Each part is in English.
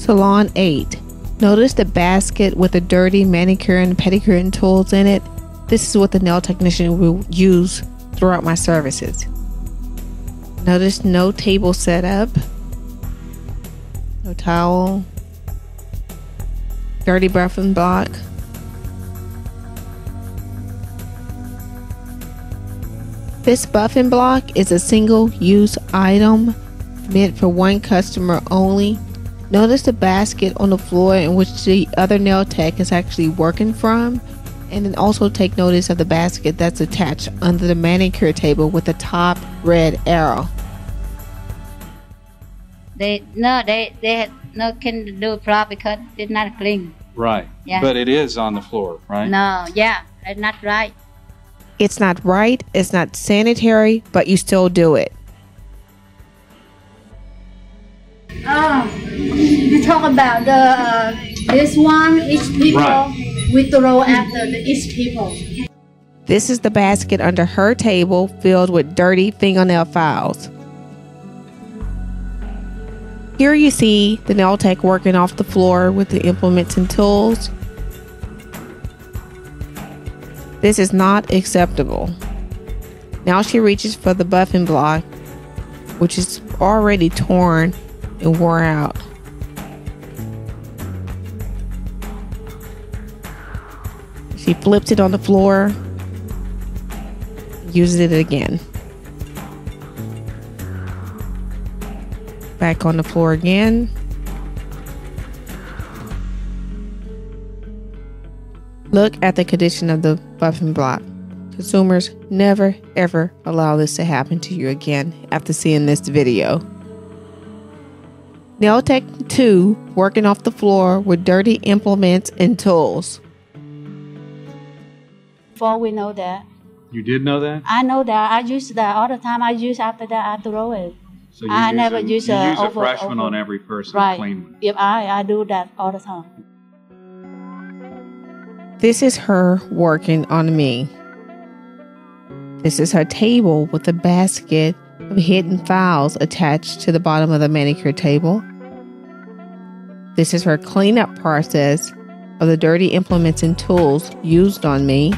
Salon 8. Notice the basket with the dirty manicure and pedicure tools in it. This is what the nail technician will use throughout my services. Notice no table setup, no towel, dirty buffing block. This buffing block is a single-use item meant for one customer only. Notice the basket on the floor in which the other nail tech is actually working from, and then also take notice of the basket that's attached under the manicure table with the top red arrow. They had no can do properly because it's not clean. Right. Yeah. But it is on the floor, right? No, yeah, it's not right. It's not right, it's not sanitary, but you still do it. You talk about this one, each people, Right. we throw after each people. This is the basket under her table filled with dirty fingernail files. Here you see the nail tech working off the floor with the implements and tools. This is not acceptable. Now she reaches for the buffing block, which is already torn and wore out. She flips it on the floor, uses it again. Back on the floor again. Look at the condition of the buffing block. Consumers, never ever allow this to happen to you again after seeing this video. Nail Tech 2 working off the floor with dirty implements and tools. Before we know that. You did know that? I know that. I use that all the time. I use after that, I throw it. So I never use a freshman on every person to clean one. If I do that all the time. This is her working on me. This is her table with a basket of hidden files attached to the bottom of the manicure table. This is her cleanup process of the dirty implements and tools used on me.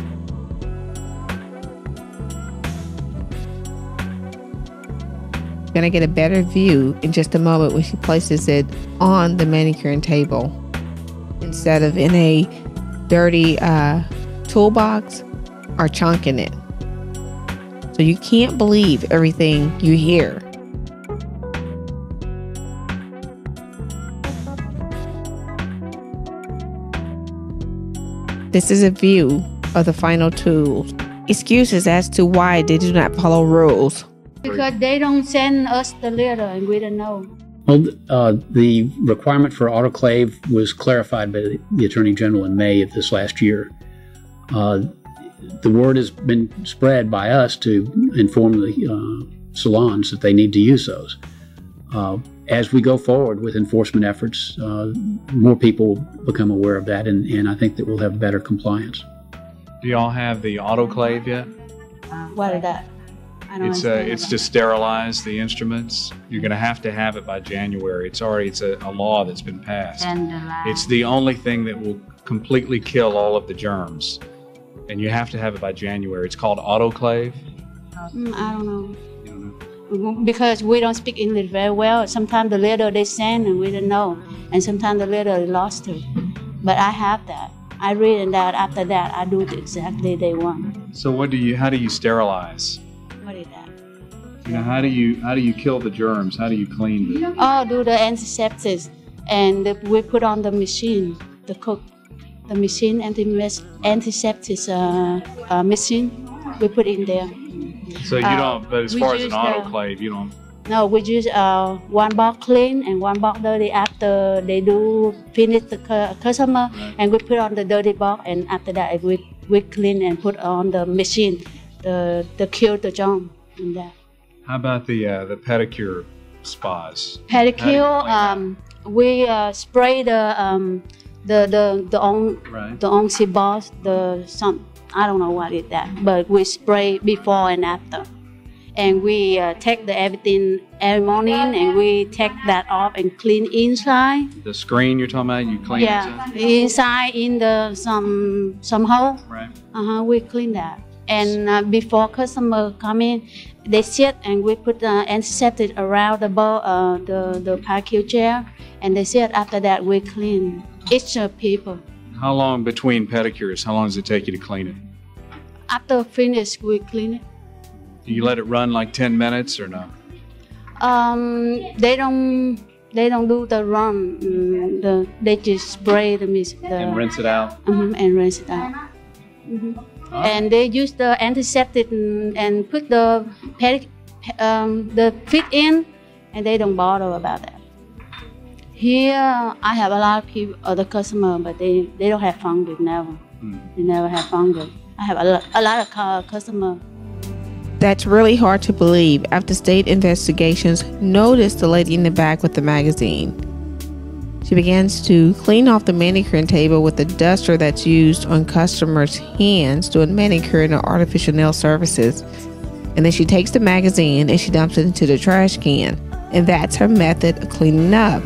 You're gonna get a better view in just a moment when she places it on the manicure table instead of in a dirty toolbox or chunking it. So you can't believe everything you hear. This is a view of the final tools. Excuses as to why they do not follow rules. Because they don't send us the letter and we don't know. Well, the requirement for autoclave was clarified by the Attorney General in May of this last year. The word has been spread by us to inform the salons that they need to use those. As we go forward with enforcement efforts, more people become aware of that, and I think that we'll have better compliance. Do y'all have the autoclave yet? What is that? It's to sterilize the instruments. You're going to have it by January. It's a law that's been passed. It's the only thing that will completely kill all of the germs, and you have to have it by January. It's called autoclave. I don't know. You don't know? Because we don't speak English very well. Sometimes the letter they send and we don't know, and sometimes the letter is lost too. But I have that. I read that. After that, I do it exactly they want. So how do you sterilize? What is that? You know, how do you kill the germs? How do you clean them? Oh, do the antiseptic, and we put on the machine, the machine antiseptic machine. We put in there. So you don't. But as far as an autoclave, you don't. No, we use one box clean and one box dirty after they do finish the customer, right. And we put on the dirty box, and after that we clean and put on the machine. The kill the germ in that. How about the pedicure spas? Pedicure, we spray the onsi balls, I don't know what is that, but we spray before and after. and we take everything every morning, and we take that off and clean inside. The screen you're talking about, you clean inside in the some hole. Right. We clean that. And before customer come in, they sit and we put antiseptic around the parquet chair, and they sit. After that, we clean each people. How long between pedicures? How long does it take you to clean it? After finish, we clean it. Do you let it run like 10 minutes or no? They don't do the run. They just spray the mist. And rinse it out? And rinse it out. And they use the antiseptic and put the feet in, and they don't bother about that. Here, I have a lot of people, other customers, but they don't have fungus, never. They never have fungus. I have a lot of customers. That's really hard to believe after state investigations noticed the lady in the back with the magazine. She begins to clean off the manicuring table with the duster that's used on customers' hands doing manicuring or artificial nail services. And then she takes the magazine and she dumps it into the trash can. And that's her method of cleaning up.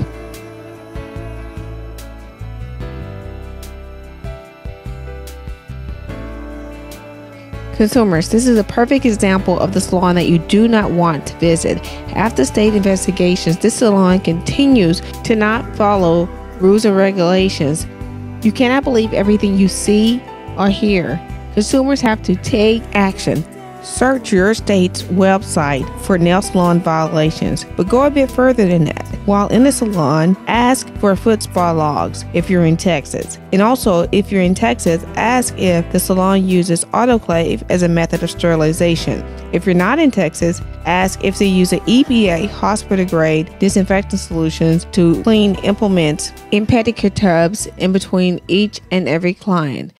Consumers, this is a perfect example of the salon that you do not want to visit. After state investigations, this salon continues to not follow rules and regulations. You cannot believe everything you see or hear. Consumers have to take action. Search your state's website for nail salon violations, but go a bit further than that. While in the salon, ask for foot spa logs if you're in Texas. And also, if you're in Texas, ask if the salon uses autoclave as a method of sterilization. If you're not in Texas, ask if they use an EPA hospital-grade disinfectant solutions to clean implements in pedicure tubs in between each and every client.